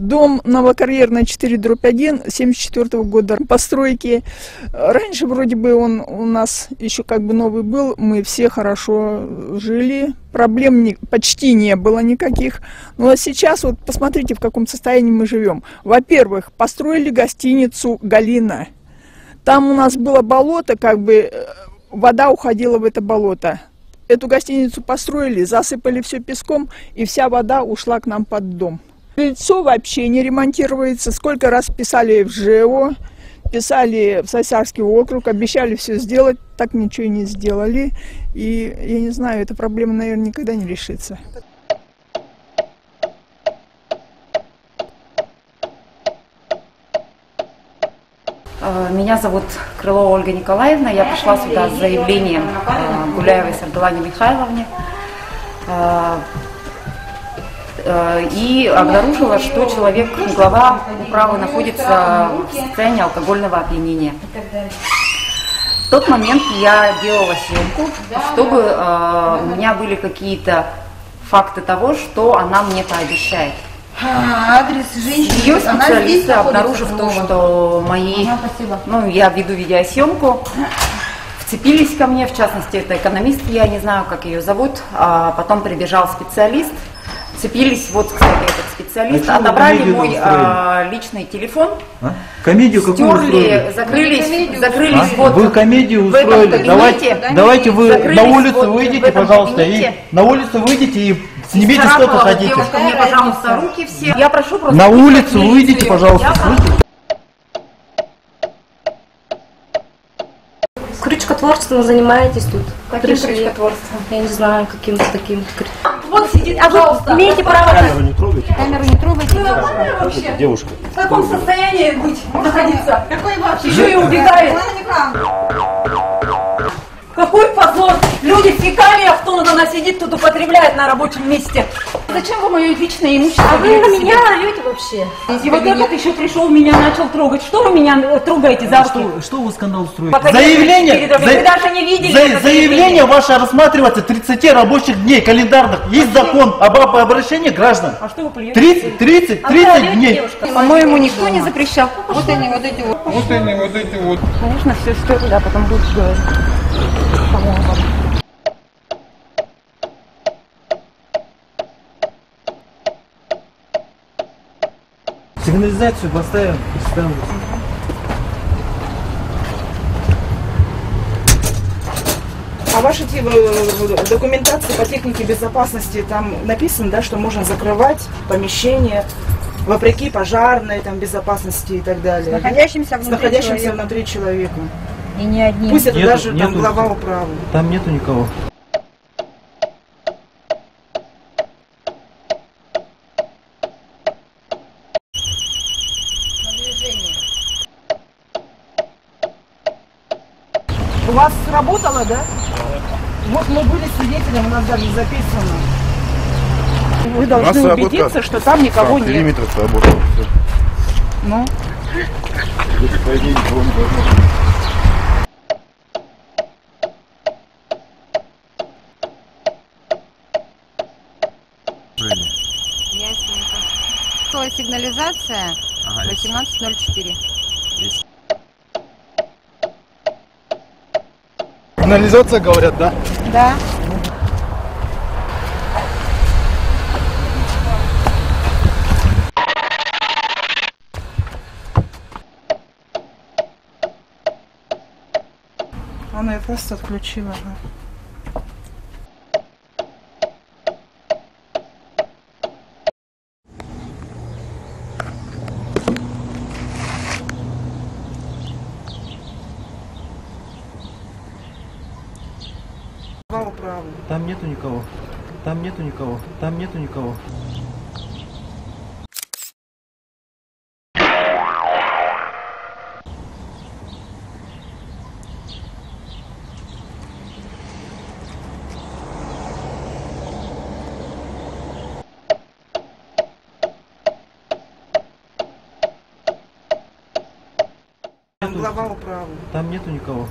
Дом Новокарьерная 4/1, 74-го года постройки. Раньше вроде бы он у нас еще как бы новый был, мы все хорошо жили, проблем почти не было никаких. Ну а сейчас вот посмотрите, в каком состоянии мы живем. Во-первых, построили гостиницу «Галина». Там у нас было болото, как бы вода уходила в это болото. Эту гостиницу построили, засыпали все песком, и вся вода ушла к нам под дом. Крыльцо вообще не ремонтируется. Сколько раз писали в ЖЭО, писали в Сосярский округ, обещали все сделать, так ничего и не сделали. И я не знаю, эта проблема, наверное, никогда не решится. Меня зовут Крылова Ольга Николаевна. Я пришла сюда с заявлением Гуляевой Сардалане Михайловне. И обнаружила, что человек, глава управы, находится в состоянии алкогольного опьянения. В тот момент я делала съемку, чтобы у меня были какие-то факты того, что она мне пообещает. Адрес женщины. Ее специалисты, обнаружив то, что я веду видеосъемку, вцепились ко мне, в частности, это экономист, я не знаю, как ее зовут, а потом прибежал специалист. Цепились, вот, кстати, этот специалист, отобрали мой личный телефон, комедию стерли, закрылись вот. Вы комедию устроили, давайте вы на улицу выйдете, пожалуйста, и на улицу выйдете и снимите что-то хотите. Девушка, мне, пожалуйста, руки все. Я прошу просто... На улицу выйдете, пожалуйста. Крючкотворством занимаетесь тут? Каким крючкотворством? Я не знаю, каким-то таким. Вот сидит, пожалуйста. Имеете право. Камеру не трогайте. Камеру не трогайте. Вообще? Девушка. В каком состоянии находиться? Какой вообще? Еще и убегает. Какой позор! Люди в фекалиях, кто она сидит, тут употребляет на рабочем месте. Зачем вы мое личное имущество? А вы на меня орете вообще? И вот этот еще пришел, меня начал трогать. Что вы меня трогаете за руки? Что вы скандал строите? Заявление! Вы даже не видели заявление ваше рассматривается 30 рабочих дней календарных. Есть закон об обращении граждан. А что вы плюете? 30 дней. По-моему, никто не запрещал. Вот они, вот эти вот. Вот они, вот эти вот. Конечно, все стерли, да, потом будешь говорить. По-моему. Сигнализацию поставим. А ваши документации по технике безопасности, там написано, да, что можно закрывать помещение вопреки пожарной там, безопасности и так далее. Находящимся внутри человека. И не одни. Пусть это даже там глава управы. Там нету никого. У вас сработало, да? Вот мы были свидетелем, у нас даже записано. Вы должны убедиться, что там никого нет. Периметр сработал. Ну? По идее, никого не должно быть. Ясненько. Сигнализация 18:04. Сигнализация, говорят, да? Да. Она ее просто отключила. Там нету никого. Там нету никого. Там нету никого. Глава управы. Там нету никого.